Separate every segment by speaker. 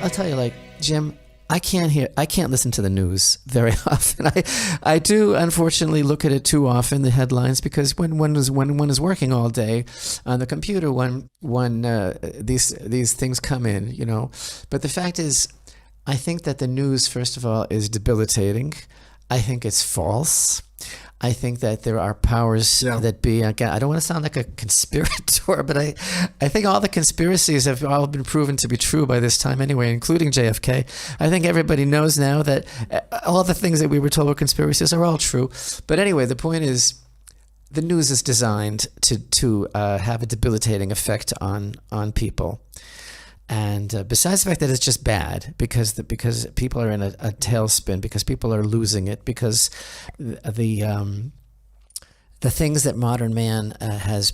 Speaker 1: I'll tell you, like, Jim, I can't listen to the news very often. I do, unfortunately, look at it too often, the headlines, because when one is working all day on the computer, these things come in, you know. But the fact is, I think that the news, first of all, is debilitating. I think it's false. I think that there are powers that be, again, I don't want to sound like a conspirator, but I think all the conspiracies have all been proven to be true by this time anyway, including JFK. I think everybody knows now that all the things that we were told were conspiracies are all true. But anyway, the point is, the news is designed to have a debilitating effect on people. And besides the fact that it's just bad, because people are in a tailspin, because people are losing it, because the things that modern man has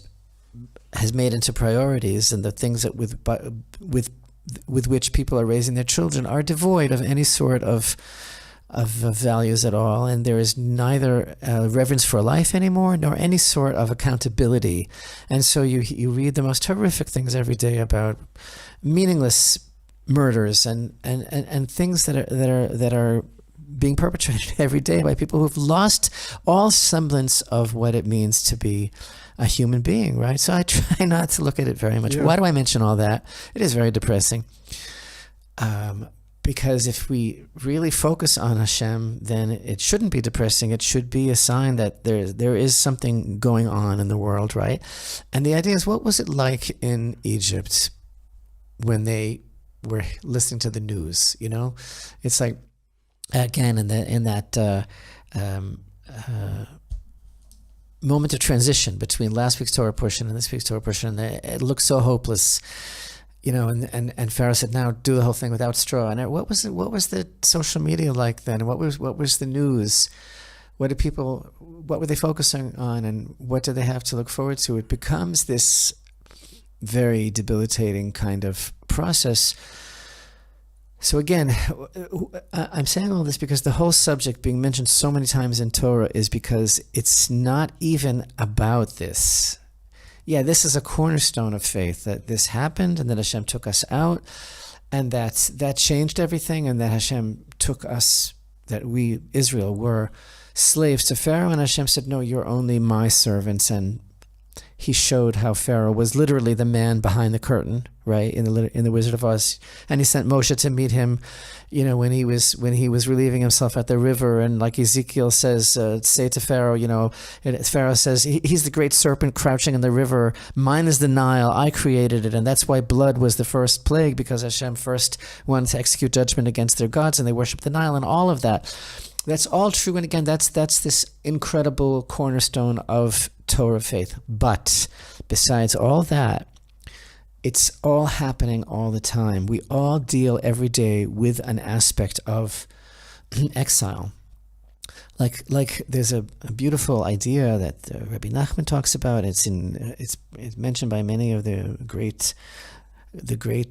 Speaker 1: made into priorities, and the things that with which people are raising their children, are devoid of any sort of values at all, and there is neither reverence for life anymore, nor any sort of accountability. And so you read the most horrific things every day about meaningless murders and things that are being perpetrated every day by people who've lost all semblance of what it means to be a human being, right? So I try not to look at it very much. Yeah. Why do I mention all that? It is very depressing. Because if we really focus on Hashem, then it shouldn't be depressing. It should be a sign that there is something going on in the world, right? And the idea is, what was it like in Egypt when they were listening to the news? You know, it's like, again, in that moment of transition between last week's Torah portion and this week's Torah portion, it looked so hopeless. You know, and Pharaoh said, "Now do the whole thing without straw." And what was the social media like then? What was the news? What were they focusing on, and what did they have to look forward to? It becomes this very debilitating kind of process. So again, I'm saying all this because the whole subject being mentioned so many times in Torah is because it's not even about this. Yeah, this is a cornerstone of faith, that this happened and that Hashem took us out, and that changed everything, and that Hashem took us, that we, Israel, were slaves to Pharaoh, and Hashem said, no, you're only my servants. And he showed how Pharaoh was literally the man behind the curtain, right, in the Wizard of Oz. And he sent Moshe to meet him, you know, when he was relieving himself at the river. And like Ezekiel says, say to Pharaoh, you know, Pharaoh says, he's the great serpent crouching in the river. Mine is the Nile. I created it. And that's why blood was the first plague, because Hashem first wanted to execute judgment against their gods, and they worshiped the Nile, and all of that. That's all true. And again, that's this incredible cornerstone of Torah faith. But besides all that, it's all happening all the time. We all deal every day with an aspect of exile. Like there's a beautiful idea that Rabbi Nachman talks about. It's mentioned by many of the great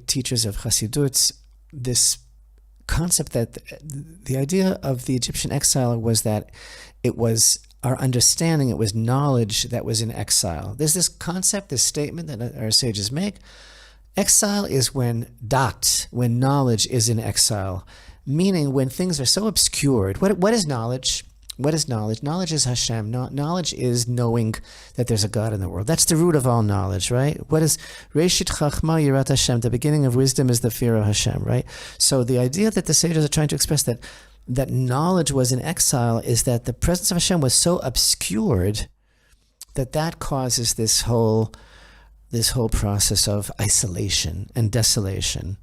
Speaker 1: teachers of Chassidut. This concept that the idea of the Egyptian exile was that it was our understanding, it was knowledge that was in exile. There's this concept, this statement that our sages make. Exile is when knowledge is in exile, meaning when things are so obscured. What is knowledge? What is knowledge? Knowledge is Hashem. Knowledge is knowing that there's a God in the world. That's the root of all knowledge, right? What is Reshit Chachma Yirat Hashem? The beginning of wisdom is the fear of Hashem, right? So the idea that the sages are trying to express that knowledge was in exile is that the presence of Hashem was so obscured that causes this whole process of isolation and desolation.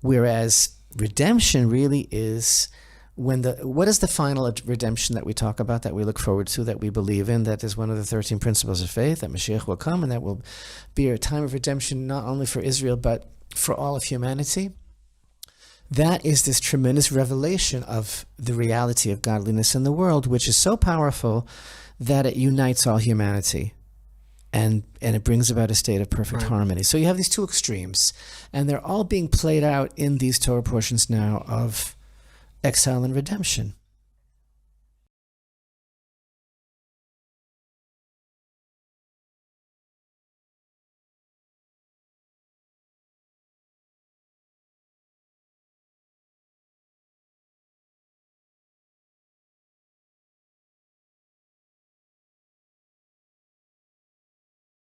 Speaker 1: Whereas redemption really is what is the final redemption that we talk about, that we look forward to, that we believe in, that is one of the 13 principles of faith, that Moshiach will come, and that will be a time of redemption not only for Israel but for all of humanity. That is this tremendous revelation of the reality of godliness in the world, which is so powerful that it unites all humanity. And it brings about a state of perfect harmony. So you have these two extremes, and they're all being played out in these Torah portions now of exile and redemption.